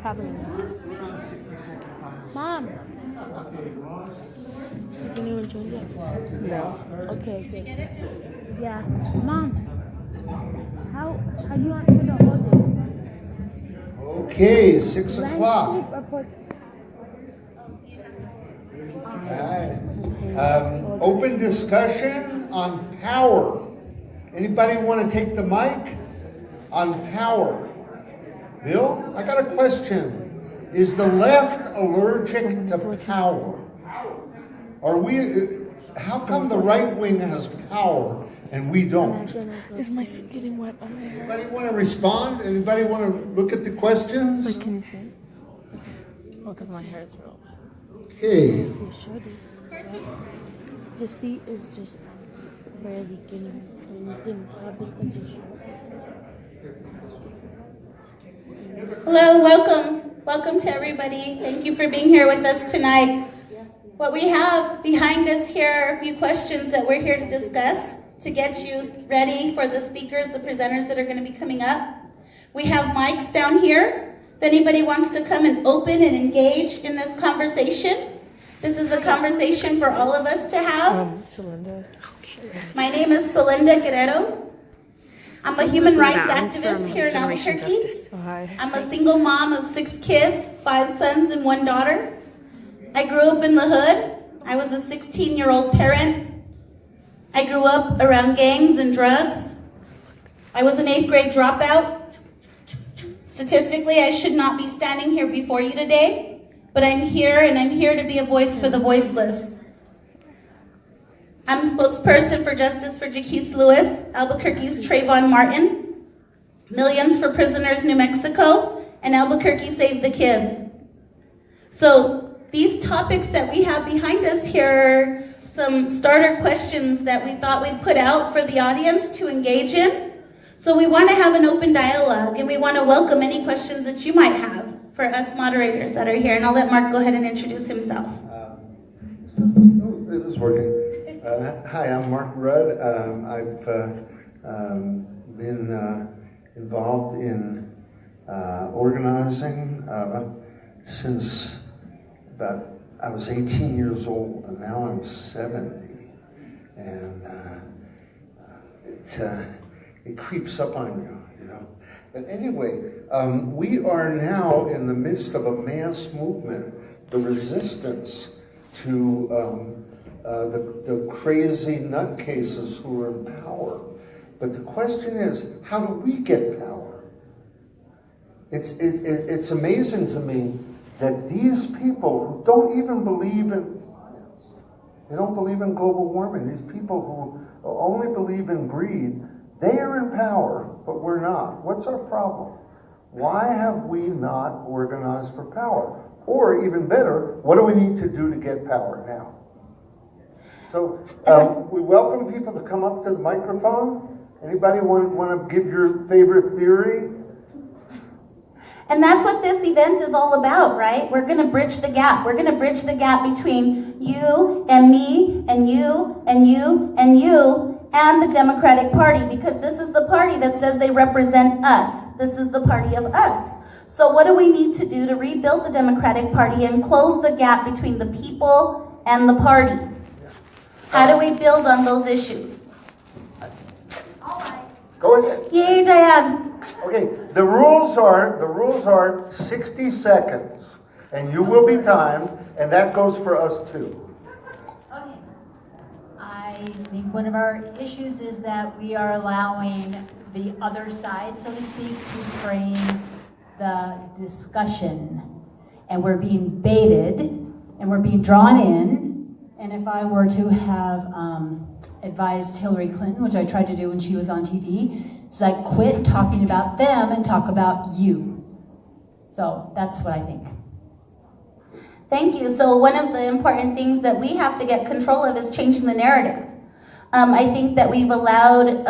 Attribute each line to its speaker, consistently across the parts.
Speaker 1: Probably not. Mom! Has anyone joined yet? No. Okay. Yeah. Mom! How you want to the audio?
Speaker 2: Okay, 6 o'clock. Alright. Open discussion on power. Anybody want to take the mic on power? Bill, I got a question. Is the left allergic to power? Are we? How come the right wing has power and we don't?
Speaker 1: Is my seat getting wet on my hair?
Speaker 2: Anybody want to respond? Anybody want to look at the questions?
Speaker 1: Wait, can you see? Oh, because my hair is real wet.
Speaker 2: Okay.
Speaker 1: You should. The seat is just barely getting anything because it's short.
Speaker 3: Hello, welcome to everybody. Thank you for being here with us tonight. What we have behind us here are a few questions that we're here to discuss to get you ready for the speakers, the presenters that are going to be coming up. We have mics down here. If anybody wants to come and open and engage in this conversation, this is a conversation for all of us to have.
Speaker 1: Celinda.
Speaker 3: My name is Celinda Guerrero. I'm a human rights activist here in Albuquerque. I'm a single mom of 6 kids, 5 sons and 1 daughter. I grew up in the hood. I was a 16-year-old parent. I grew up around gangs and drugs. I was an 8th grade dropout. Statistically, I should not be standing here before you today, but I'm here, and I'm here to be a voice for the voiceless. I'm a spokesperson for Justice for Jaquise Lewis, Albuquerque's Trayvon Martin, Millions for Prisoners New Mexico, and Albuquerque Save the Kids. So these topics that we have behind us here are some starter questions that we thought we'd put out for the audience to engage in. So we want to have an open dialogue, and we want to welcome any questions that you might have for us moderators that are here. And I'll let Mark go ahead and introduce himself.
Speaker 2: It is working. Hi, I'm Mark Rudd. I've been involved in organizing since about I was 18 years old, and now I'm 70, and it creeps up on you know. But anyway, we are now in the midst of a mass movement, the resistance to the crazy nutcases who are in power. But the question is, how do we get power? It's amazing to me that these people who don't even believe in science, they don't believe in global warming, these people who only believe in greed, they are in power, but we're not. What's our problem? Why have we not organized for power? Or even better, what do we need to do to get power now? So we welcome people to come up to the microphone. Anybody want to give your favorite theory?
Speaker 3: And that's what this event is all about, right? We're going to bridge the gap. We're going to bridge the gap between you and me and you and you and you and the Democratic Party, because this is the party that says they represent us. This is the party of us. So what do we need to do to rebuild the Democratic Party and close the gap between the people and the party? How do we build on those issues?
Speaker 2: All right. Go ahead.
Speaker 3: Yay, Diane.
Speaker 2: Okay, the rules are 60 seconds, and you will be timed, and that goes for us too.
Speaker 4: Okay. I think one of our issues is that we are allowing the other side, so to speak, to frame the discussion. And we're being baited, and we're being drawn in. And if I were to have advised Hillary Clinton, which I tried to do when she was on TV, it's like, quit talking about them and talk about you. So that's what I think.
Speaker 3: Thank you. So one of the important things that we have to get control of is changing the narrative. I think that we've allowed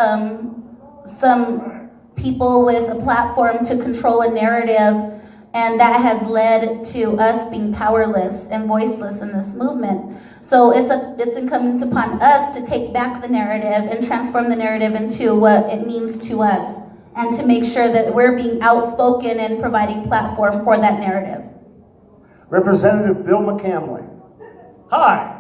Speaker 3: some people with a platform to control a narrative, and that has led to us being powerless and voiceless in this movement. So it's incumbent upon us to take back the narrative and transform the narrative into what it means to us and to make sure that we're being outspoken and providing platform for that narrative.
Speaker 2: Representative Bill McCamley.
Speaker 5: Hi.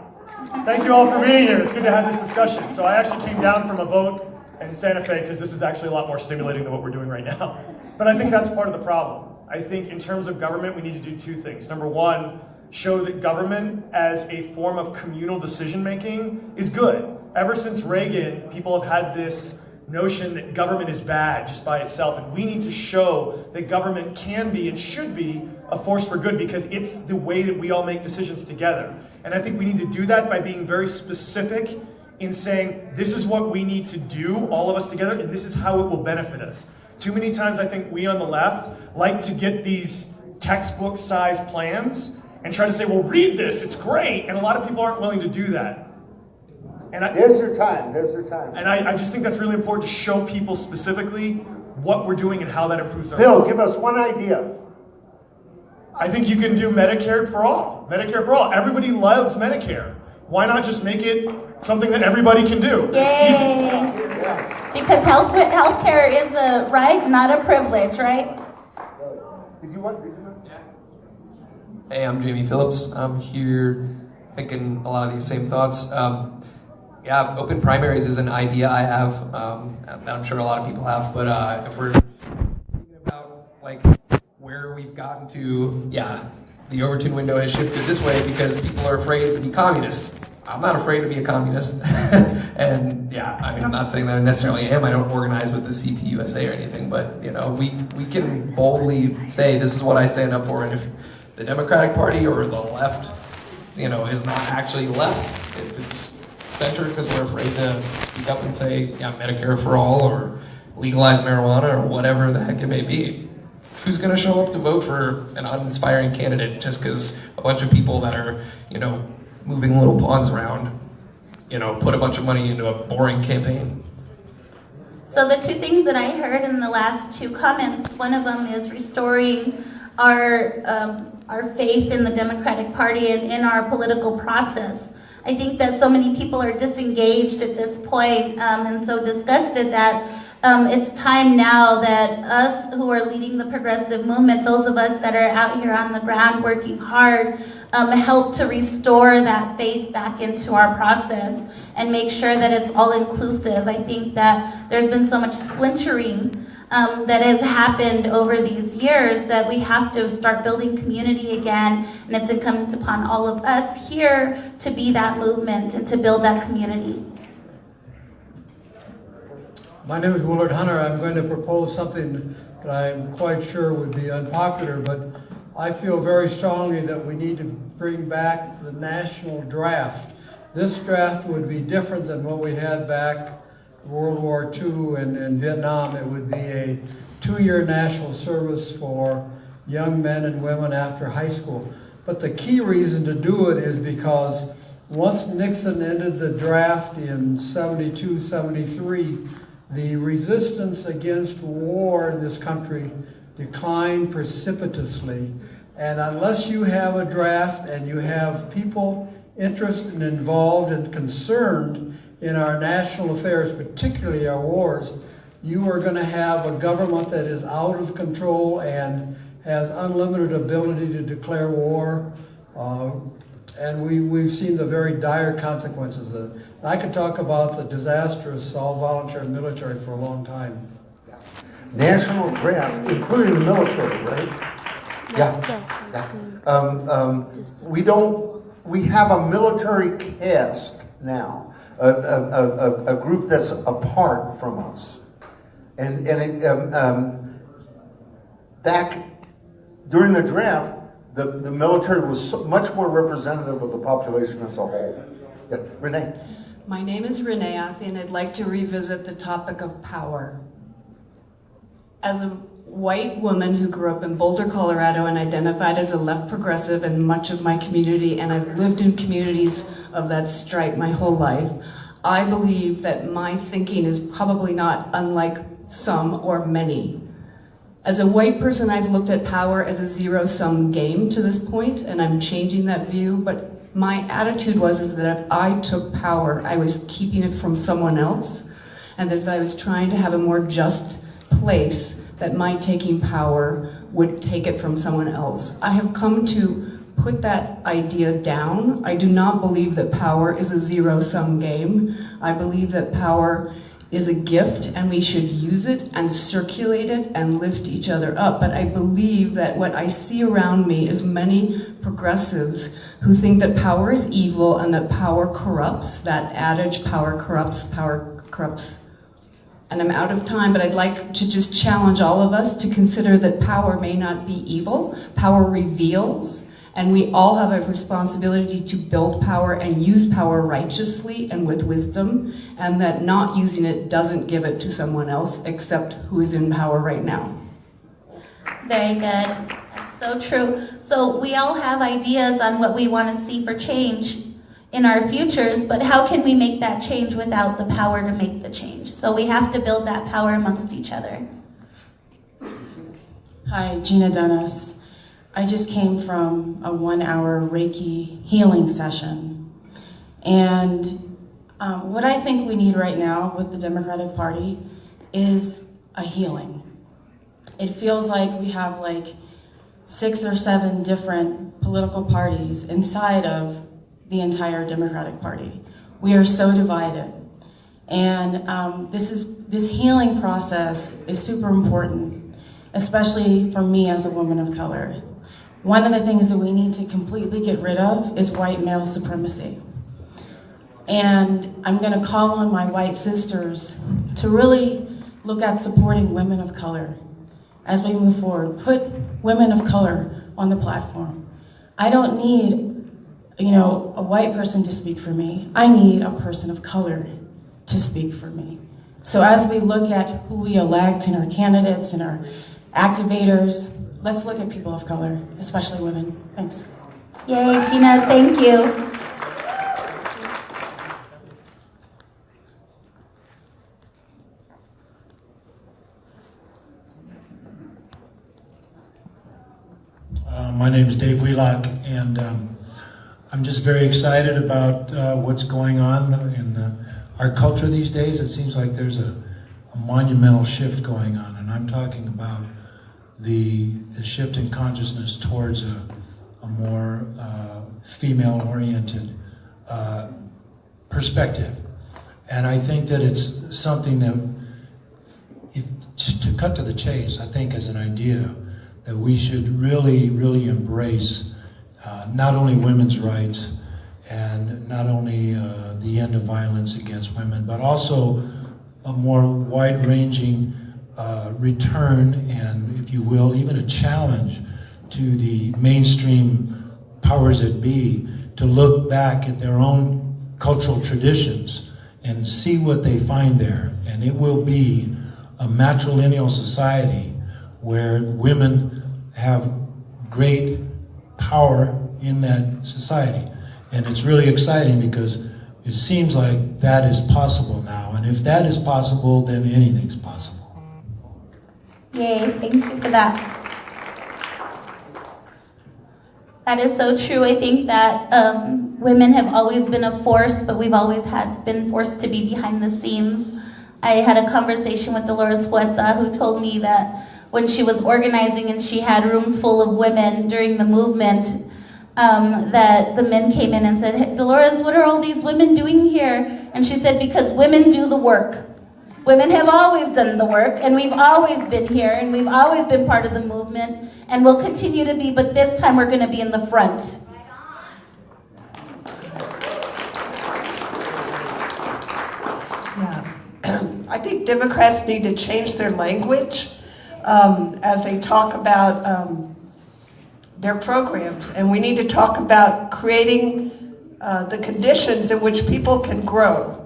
Speaker 5: Thank you all for being here. It's good to have this discussion. So I actually came down from a vote in Santa Fe because this is actually a lot more stimulating than what we're doing right now. But I think that's part of the problem. I think in terms of government, we need to do two things. Number one, show that government as a form of communal decision-making is good. Ever since Reagan, people have had this notion that government is bad just by itself, and we need to show that government can be and should be a force for good because it's the way that we all make decisions together. And I think we need to do that by being very specific in saying, this is what we need to do, all of us together, and this is how it will benefit us. Too many times I think we on the left like to get these textbook-sized plans and try to say, well, read this, it's great, and a lot of people aren't willing to do that.
Speaker 2: There's your time, there's your time.
Speaker 5: And I just think that's really important to show people specifically what we're doing and how that improves our
Speaker 2: Bill,
Speaker 5: lives.
Speaker 2: give us one idea.
Speaker 5: I think you can do Medicare for all. Medicare for all. Everybody loves Medicare. Why not just make it something that everybody can do?
Speaker 3: Yay! Because healthcare is a right, not a privilege, right?
Speaker 2: Did you want?
Speaker 6: Hey, I'm Jamie Phillips. I'm here thinking a lot of these same thoughts. Yeah, open primaries is an idea I have that I'm sure a lot of people have. But if we're thinking about like where we've gotten to, yeah, the Overton window has shifted this way because people are afraid to be communists. I'm not afraid to be a communist. And yeah, I mean, I'm not saying that I necessarily am. I don't organize with the CPUSA or anything, but you know, we can boldly say this is what I stand up for. And if the Democratic Party or the left, you know, is not actually left, if it's center because we're afraid to speak up and say, yeah, Medicare for all or legalize marijuana or whatever the heck it may be. Who's going to show up to vote for an uninspiring candidate just because a bunch of people that are, you know, moving little pawns around, you know, put a bunch of money into a boring campaign?
Speaker 3: So the two things that I heard in the last two comments, one of them is restoring our faith in the Democratic Party and in our political process. I think that so many people are disengaged at this point, and so disgusted that it's time now that us who are leading the progressive movement, those of us that are out here on the ground working hard, help to restore that faith back into our process and make sure that it's all inclusive. I think that there's been so much splintering that has happened over these years that we have to start building community again, and it's incumbent upon all of us here to be that movement and to build that community.
Speaker 7: My name is Willard Hunter. I'm going to propose something that I'm quite sure would be unpopular, but I feel very strongly that we need to bring back the national draft. This draft would be different than what we had back World War II and Vietnam. It would be a 2-year national service for young men and women after high school. But the key reason to do it is because once Nixon ended the draft in 72, 73, the resistance against war in this country declined precipitously. And unless you have a draft and you have people interested and involved and concerned in our national affairs, particularly our wars, you are going to have a government that is out of control and has unlimited ability to declare war. And we've seen the very dire consequences of it. I could talk about the disastrous all-volunteer military for a long time.
Speaker 2: National draft, including the military, right? Yeah. We have a military caste now, a group that's apart from us. And back during the draft, the military was much more representative of the population as a whole. Yeah. Renee?
Speaker 8: My name is Renee Athey, and I'd like to revisit the topic of power. As a white woman who grew up in Boulder, Colorado, and identified as a left progressive in much of my community, and I've lived in communities of that stripe my whole life, I believe that my thinking is probably not unlike some or many. As a white person, I've looked at power as a zero-sum game to this point, and I'm changing that view, but my attitude is that if I took power, I was keeping it from someone else, and that if I was trying to have a more just, place that my taking power would take it from someone else. I have come to put that idea down. I do not believe that power is a zero-sum game. I believe that power is a gift and we should use it and circulate it and lift each other up. But I believe that what I see around me is many progressives who think that power is evil and that power corrupts. That adage, power corrupts, power corrupts. And I'm out of time, but I'd like to just challenge all of us to consider that power may not be evil. Power reveals, and we all have a responsibility to build power and use power righteously and with wisdom, and that not using it doesn't give it to someone else except who is in power right now.
Speaker 3: Very good. That's so true. So we all have ideas on what we want to see for change in our futures, but how can we make that change without the power to make the change? So we have to build that power amongst each other.
Speaker 9: Hi, Gina Dennis. I just came from a 1-hour Reiki healing session. And what I think we need right now with the Democratic Party is a healing. It feels like we have like 6 or 7 different political parties inside of the entire Democratic Party. We are so divided. And this healing process is super important, especially for me as a woman of color. One of the things that we need to completely get rid of is white male supremacy. And I'm gonna call on my white sisters to really look at supporting women of color as we move forward. Put women of color on the platform. I don't need, a white person to speak for me. I need a person of color to speak for me. So as we look at who we elect and our candidates and our activators, let's look at people of color, especially women. Thanks.
Speaker 3: Yay, Gina, thank you.
Speaker 10: My name is Dave Wheelock, and I'm just very excited about what's going on in our culture these days. It seems like there's a monumental shift going on, and I'm talking about the shift in consciousness towards a more female-oriented perspective. And I think that it's something that, to cut to the chase, I think as an idea, that we should really, really embrace not only women's rights and not only the end of violence against women, but also a more wide-ranging return and, if you will, even a challenge to the mainstream powers that be to look back at their own cultural traditions and see what they find there. And it will be a matrilineal society where women have great power in that society. And it's really exciting because it seems like that is possible now. And if that is possible, then anything's possible.
Speaker 3: Yay, thank you for that. That is so true. I think that women have always been a force, but we've always been forced to be behind the scenes. I had a conversation with Dolores Huerta, who told me that when she was organizing and she had rooms full of women during the movement, that the men came in and said, "Hey, Dolores, what are all these women doing here?" And she said, "Because women do the work. Women have always done the work, and we've always been here, and we've always been part of the movement, and we'll continue to be, but this time we're going to be in the front."
Speaker 11: Yeah. I think Democrats need to change their language as they talk about their programs, and we need to talk about creating the conditions in which people can grow.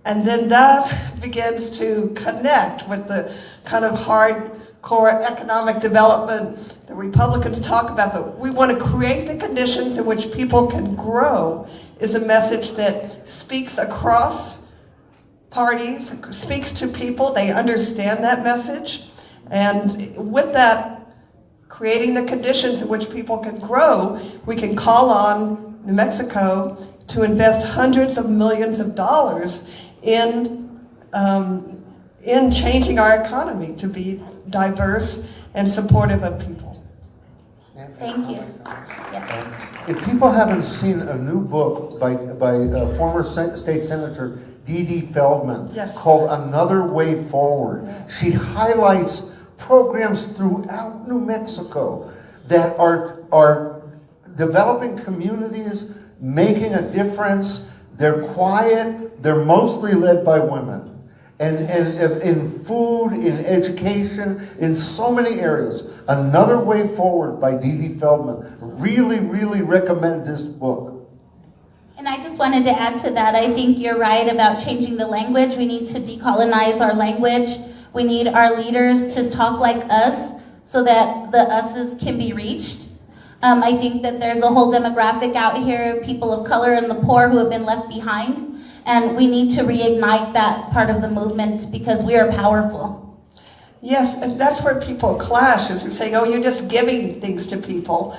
Speaker 11: And then that begins to connect with the kind of hardcore economic development the Republicans talk about, but we want to create the conditions in which people can grow is a message that speaks across parties, speaks to people, they understand that message. And with that, creating the conditions in which people can grow, we can call on New Mexico to invest hundreds of millions of dollars in in changing our economy to be diverse and supportive of people.
Speaker 3: Thank you. Yes.
Speaker 2: If people haven't seen a new book by former state senator Dee Dee Feldman
Speaker 11: Yes.
Speaker 2: called Another Way Forward, she highlights programs throughout New Mexico that are developing communities, making a difference. They're quiet. They're mostly led by women. And in food, in education, in so many areas. Another Way Forward by Dee Dee Feldman. Really, really recommend this book.
Speaker 3: And I just wanted to add to that. I think you're right about changing the language. We need to decolonize our language. We need our leaders to talk like us so that the us's can be reached. I think that there's a whole demographic out here, people of color and the poor who have been left behind. And we need to reignite that part of the movement because we are powerful.
Speaker 11: Yes, and that's where people clash, is we say, oh, you're just giving things to people,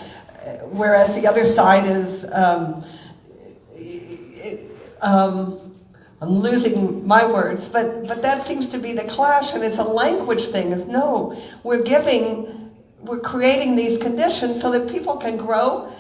Speaker 11: whereas the other side is, I'm losing my words, but that seems to be the clash, and it's a language thing. It's no, we're creating these conditions so that people can grow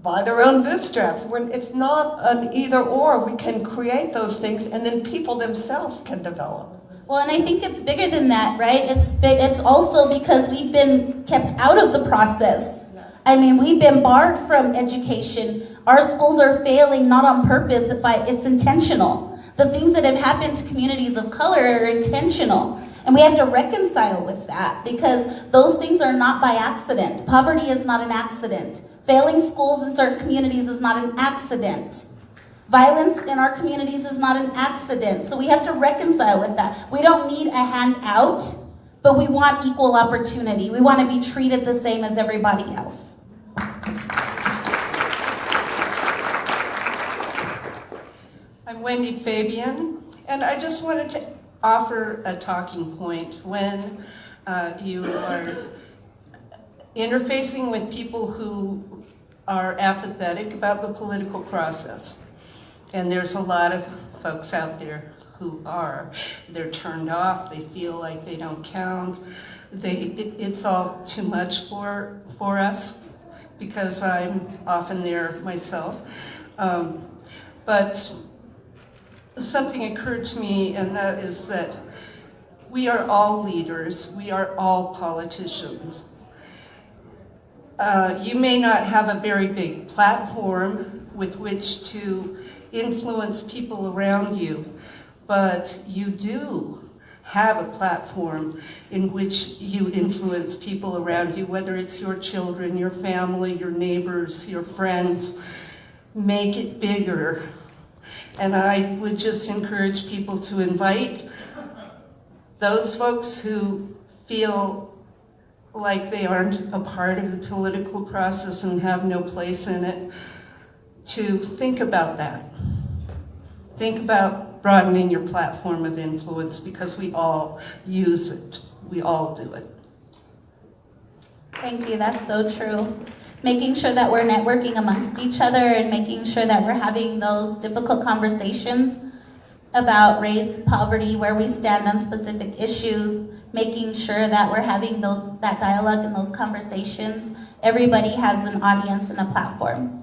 Speaker 11: by their own bootstraps. It's not an either or. We can create those things, and then people themselves can develop.
Speaker 3: Well, and I think it's bigger than that, right? It's also because we've been kept out of the process. I mean, we've been barred from education. Our schools are failing not on purpose, but it's intentional. The things that have happened to communities of color are intentional. And we have to reconcile with that because those things are not by accident. Poverty is not an accident. Failing schools in certain communities is not an accident. Violence in our communities is not an accident. So we have to reconcile with that. We don't need a handout, but we want equal opportunity. We want to be treated the same as everybody else.
Speaker 12: I'm Wendy Fabian, and I just wanted to offer a talking point when you are interfacing with people who are apathetic about the political process. And there's a lot of folks out there who are. They're turned off, they feel like they don't count. It's all too much for us, because I'm often there myself. But something occurred to me, and that is that we are all leaders, we are all politicians. You may not have a very big platform with which to influence people around you, but you do have a platform in which you influence people around you, whether it's your children, your family, your neighbors, your friends. Make it bigger. And I would just encourage people to invite those folks who feel like they aren't a part of the political process and have no place in it, to think about that. Think about broadening your platform of influence, because we all use it. We all do it.
Speaker 3: Thank you, that's so true. Making sure that we're networking amongst each other and making sure that we're having those difficult conversations about race, poverty, where we stand on specific issues, making sure that we're having that dialogue and those conversations. Everybody has an audience and a platform.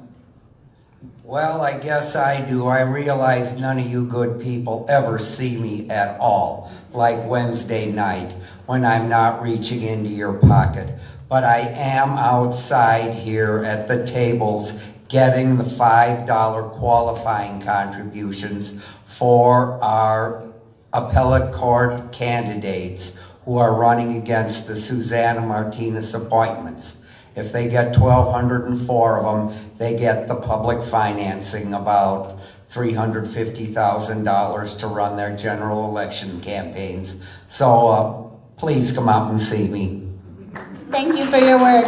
Speaker 13: Well, I guess I do. I realize none of you good people ever see me at all, like Wednesday night, when I'm not reaching into your pocket. But I am outside here at the tables getting the $5 qualifying contributions for our appellate court candidates who are running against the Susana Martinez appointments. If they get 1,204 of them, they get the public financing, about $350,000 to run their general election campaigns. So please come out and see me.
Speaker 3: Thank you for your work.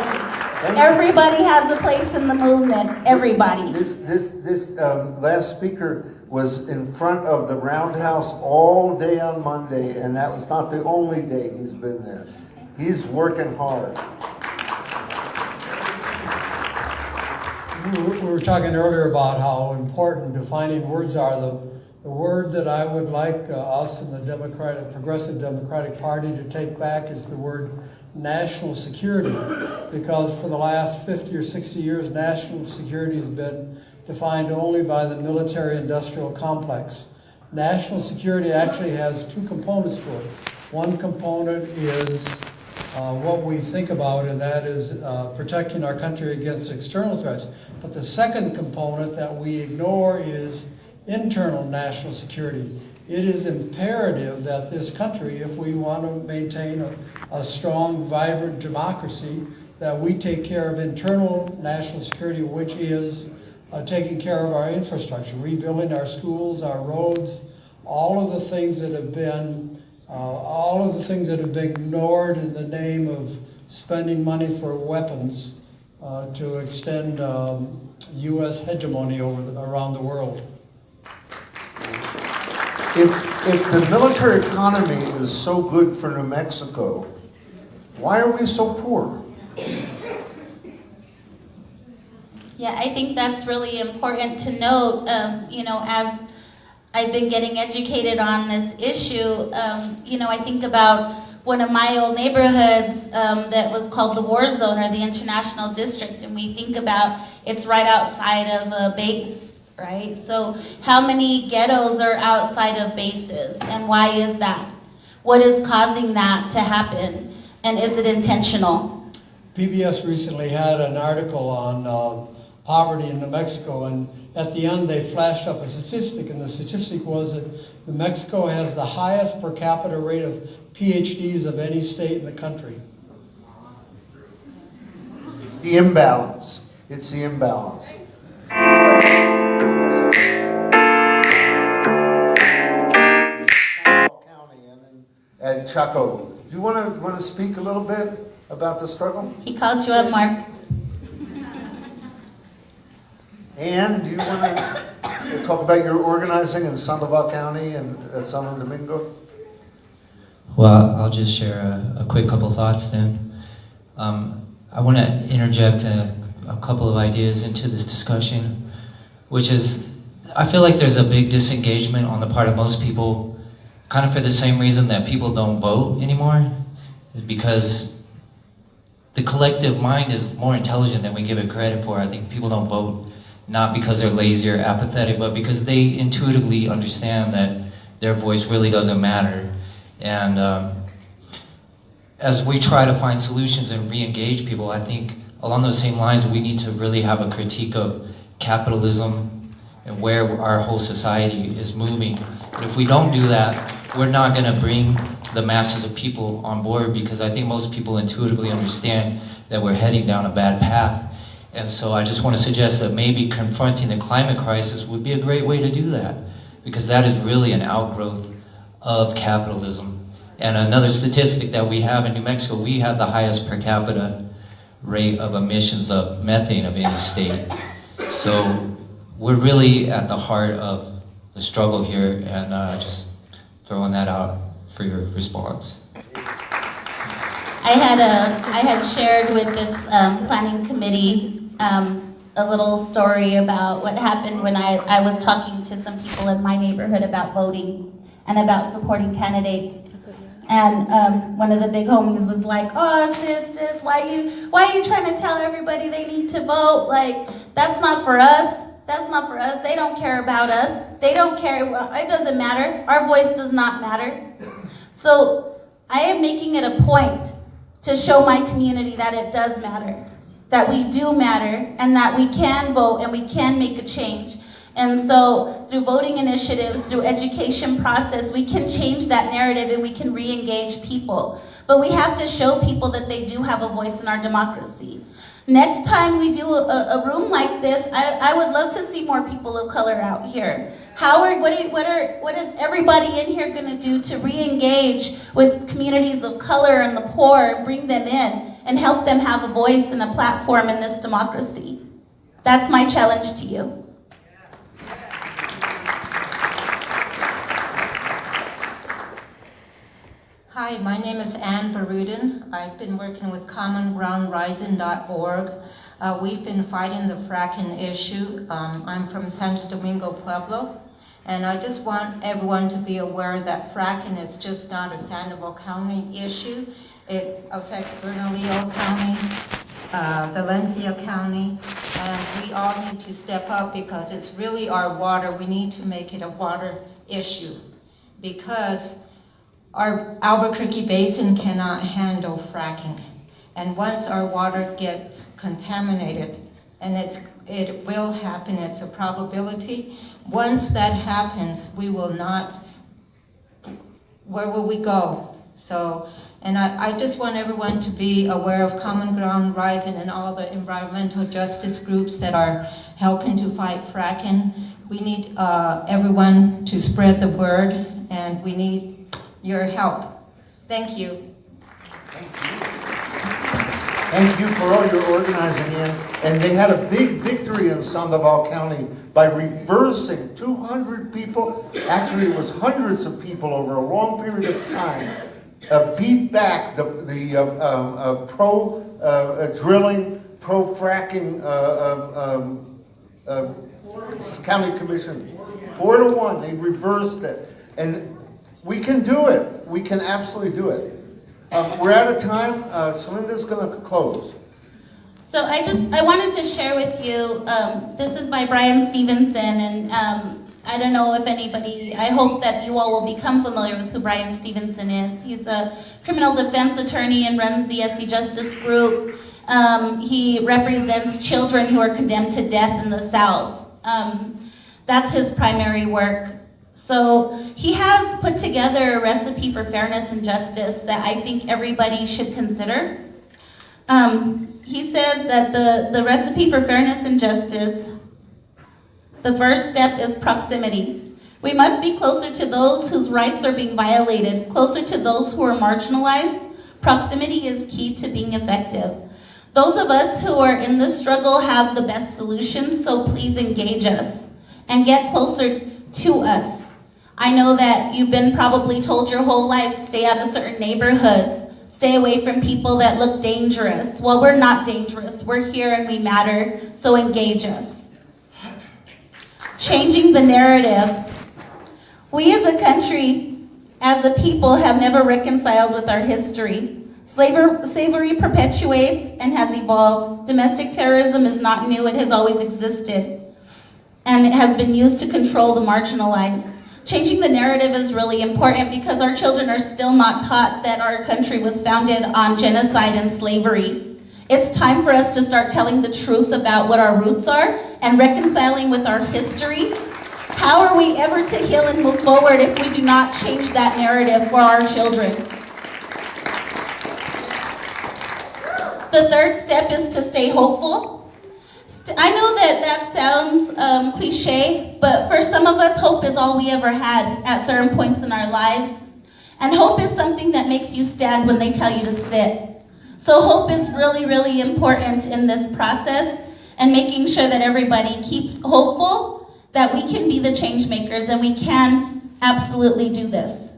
Speaker 3: Everybody has a place in the movement. Everybody.
Speaker 2: This last speaker was in front of the Roundhouse all day on Monday, and that was not the only day he's been there. He's working hard.
Speaker 7: We were talking earlier about how important defining words are. The word that I would like us in the Progressive Democratic Party to take back is the word national security, because for the last 50 or 60 years, national security has been defined only by the military-industrial complex. National security actually has two components to it. One component is what we think about, and that is protecting our country against external threats. But the second component that we ignore is internal national security. It is imperative that this country, if we want to maintain a strong, vibrant democracy, that we take care of internal national security, which is taking care of our infrastructure, rebuilding our schools, our roads, all of the things that have been ignored in the name of spending money for weapons to extend U.S. hegemony around the world.
Speaker 2: If the military economy is so good for New Mexico, why are we so poor?
Speaker 3: Yeah, I think that's really important to note. As I've been getting educated on this issue, I think about one of my old neighborhoods that was called the War Zone, or the International District, and we think about it's right outside of a base, right? So how many ghettos are outside of bases, and why is that? What is causing that to happen, and is it intentional?
Speaker 7: PBS recently had an article on poverty in New Mexico, and at the end they flashed up a statistic, and the statistic was that New Mexico has the highest per capita rate of PhDs of any state in the country.
Speaker 2: It's the imbalance. It's the imbalance. And Chaco, do you want to speak a little bit about the struggle?
Speaker 3: He called you up, Mark.
Speaker 2: And do you want to talk about your organizing in Sandoval County and at San Domingo?
Speaker 14: Well, I'll just share a quick couple thoughts then. I want to interject a couple of ideas into this discussion, which is, I feel like there's a big disengagement on the part of most people, kind of for the same reason that people don't vote anymore, because the collective mind is more intelligent than we give it credit for. I think people don't vote not because they're lazy or apathetic, but because they intuitively understand that their voice really doesn't matter. And as we try to find solutions and re-engage people, I think along those same lines, we need to really have a critique of capitalism and where our whole society is moving. And if we don't do that, we're not going to bring the masses of people on board, because I think most people intuitively understand that we're heading down a bad path. And so I just want to suggest that maybe confronting the climate crisis would be a great way to do that, because that is really an outgrowth of capitalism. And another statistic that we have in New Mexico, we have the highest per capita rate of emissions of methane of any state. So we're really at the heart of the struggle here, and just throwing that out for your response.
Speaker 3: I had shared with this planning committee a little story about what happened when I was talking to some people in my neighborhood about voting and about supporting candidates. And one of the big homies was like, "Oh, sis, why are you trying to tell everybody they need to vote? Like, that's not for us. That's not for us. They don't care about us. They don't care. It doesn't matter. Our voice does not matter." So I am making it a point to show my community that it does matter, that we do matter, and that we can vote and we can make a change. And so through voting initiatives, through education process, we can change that narrative and we can re-engage people. But we have to show people that they do have a voice in our democracy. Next time we do a room like this, I would love to see more people of color out here. Howard, what is everybody in here going to do to re-engage with communities of color and the poor and bring them in and help them have a voice and a platform in this democracy? That's my challenge to you.
Speaker 15: Hi, my name is Ann Barudin. I've been working with CommonGroundRising.org. We've been fighting the fracking issue. I'm from Santo Domingo Pueblo, And I just want everyone to be aware that fracking is just not a Sandoval County issue. It affects Bernalillo County, Valencia County, and we all need to step up because it's really our water. We need to make it a water issue because our Albuquerque Basin cannot handle fracking. And once our water gets contaminated, and it will happen, it's a probability, once that happens, we will not, where will we go? So, and I just want everyone to be aware of Common Ground Rising and all the environmental justice groups that are helping to fight fracking. We need everyone to spread the word, and we need your help. Thank you.
Speaker 2: Thank you for all your organizing in. And they had a big victory in Sandoval County by reversing 200 people. Actually, it was hundreds of people over a long period of time. Beat back the pro-drilling, pro-fracking county commission. 4-1, they reversed it. And we can do it. We can absolutely do it. We're out of time. Celinda's going to close.
Speaker 3: So I wanted to share with you, this is by Brian Stevenson, and I don't know if anybody, I hope that you all will become familiar with who Brian Stevenson is. He's a criminal defense attorney and runs the SC Justice Group. He represents children who are condemned to death in the South. That's his primary work. So he has put together a recipe for fairness and justice that I think everybody should consider. He says that the recipe for fairness and justice, the first step is proximity. We must be closer to those whose rights are being violated, closer to those who are marginalized. Proximity is key to being effective. Those of us who are in this struggle have the best solutions, so please engage us and get closer to us. I know that you've been probably told your whole life, stay out of certain neighborhoods, stay away from people that look dangerous. Well, we're not dangerous. We're here and we matter, so engage us. Changing the narrative. We as a country, as a people, have never reconciled with our history. Slavery perpetuates and has evolved. Domestic terrorism is not new. It has always existed. And it has been used to control the marginalized. Changing the narrative is really important because our children are still not taught that our country was founded on genocide and slavery. It's time for us to start telling the truth about what our roots are and reconciling with our history. How are we ever to heal and move forward if we do not change that narrative for our children? The third step is to stay hopeful. I know that sounds cliche, but for some of us, hope is all we ever had at certain points in our lives. And hope is something that makes you stand when they tell you to sit. So hope is really, really important in this process and making sure that everybody keeps hopeful that we can be the change makers and we can absolutely do this.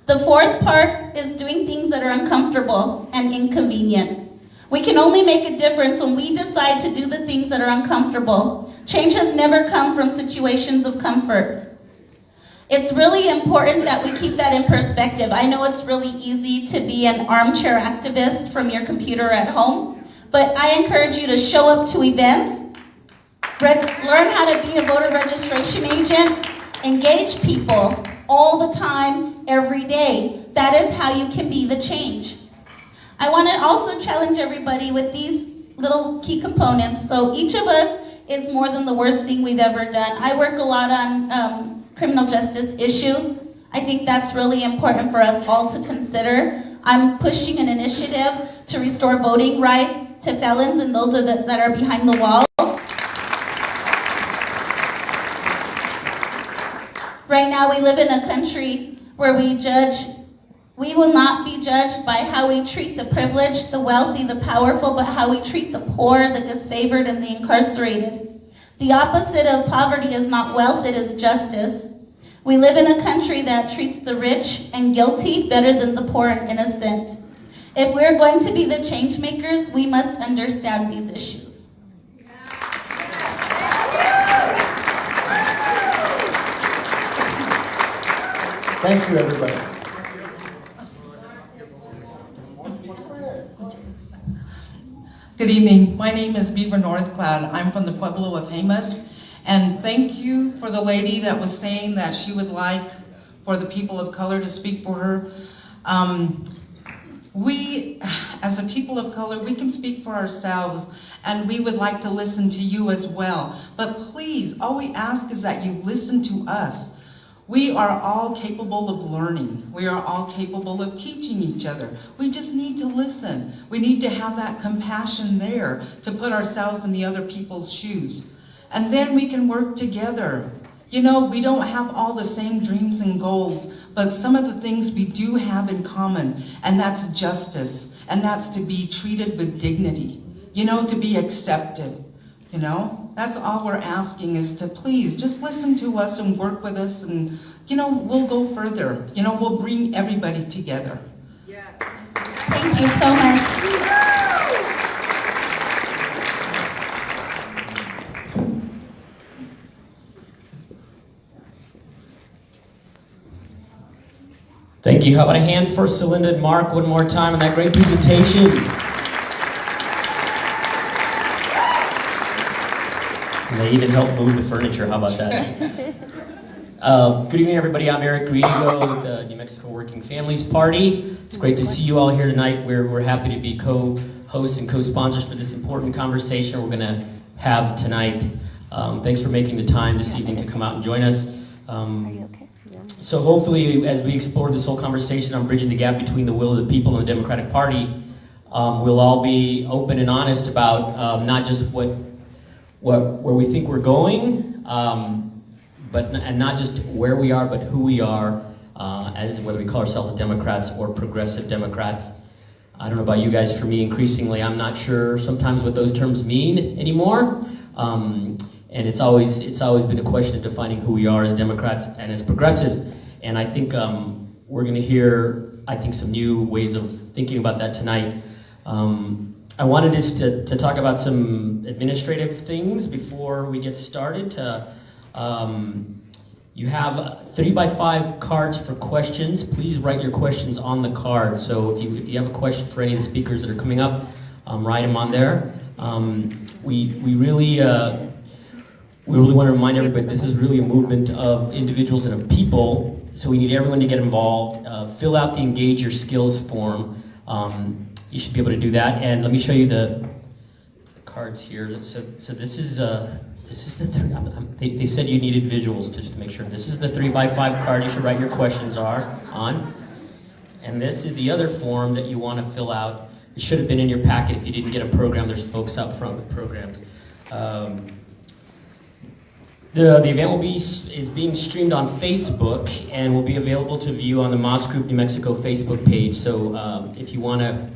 Speaker 3: The fourth part is doing things that are uncomfortable and inconvenient. We can only make a difference when we decide to do the things that are uncomfortable. Change has never come from situations of comfort. It's really important that we keep that in perspective. I know it's really easy to be an armchair activist from your computer at home, but I encourage you to show up to events, learn how to be a voter registration agent, engage people all the time, every day. That is how you can be the change. I want to also challenge everybody with these little key components. So each of us is more than the worst thing we've ever done. I work a lot on criminal justice issues. I think that's really important for us all to consider. I'm pushing an initiative to restore voting rights to felons and those that are behind the walls. Right now we live in a country where we will not be judged by how we treat the privileged, the wealthy, the powerful, but how we treat the poor, the disfavored, and the incarcerated. The opposite of poverty is not wealth, it is justice. We live in a country that treats the rich and guilty better than the poor and innocent. If we're going to be the change makers, we must understand these issues.
Speaker 2: Thank you, everybody.
Speaker 16: Good evening. My name is Beaver Northcloud. I'm from the Pueblo of Jemez. And thank you for the lady that was saying that she would like for the people of color to speak for her. We, as a people of color, we can speak for ourselves, and we would like to listen to you as well. But please, all we ask is that you listen to us. We are all capable of learning. We are all capable of teaching each other. We just need to listen. We need to have that compassion there to put ourselves in the other people's shoes. And then we can work together. You know, we don't have all the same dreams and goals, but some of the things we do have in common, and that's justice, and that's to be treated with dignity, you know, to be accepted, you know? That's all we're asking, is to please just listen to us and work with us, and, you know, we'll go further. You know, we'll bring everybody together.
Speaker 3: Yes. Thank you so much.
Speaker 17: Thank you. How about a hand for Celinda and Mark one more time on that great presentation? And they even helped move the furniture. How about that? Good evening, everybody. I'm Eric Griego with the New Mexico Working Families Party. It's great to see you all here tonight. We're happy to be co-hosts and co-sponsors for this important conversation we're going to have tonight. Thanks for making the time this evening to come out and join us. So hopefully, as we explore this whole conversation on bridging the gap between the will of the people and the Democratic Party, we'll all be open and honest about not just where we think we're going, and not just where we are, but who we are, as whether we call ourselves Democrats or progressive Democrats. I don't know about you guys. For me, increasingly, I'm not sure sometimes what those terms mean anymore. And it's always been a question of defining who we are as Democrats and as progressives. And I think we're going to hear, I think, some new ways of thinking about that tonight. I wanted us to talk about some administrative things before we get started. You have 3x5 cards for questions. Please write your questions on the card. So if you have a question for any of the speakers that are coming up, write them on there. We really want to remind everybody this is really a movement of individuals and of people, so we need everyone to get involved. Fill out the Engage Your Skills form. You should be able to do that. And let me show you the cards here. So this is the three. They said you needed visuals just to make sure. This is the 3x5 card you should write your questions on. And this is the other form that you want to fill out. It should have been in your packet. If you didn't get a program, there's folks out front with programs. The event is being streamed on Facebook and will be available to view on the Moss Group New Mexico Facebook page. So if you want to,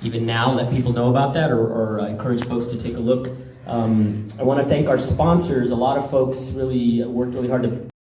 Speaker 17: even now, let people know about that, or encourage folks to take a look. I want to thank our sponsors. A lot of folks really worked really hard to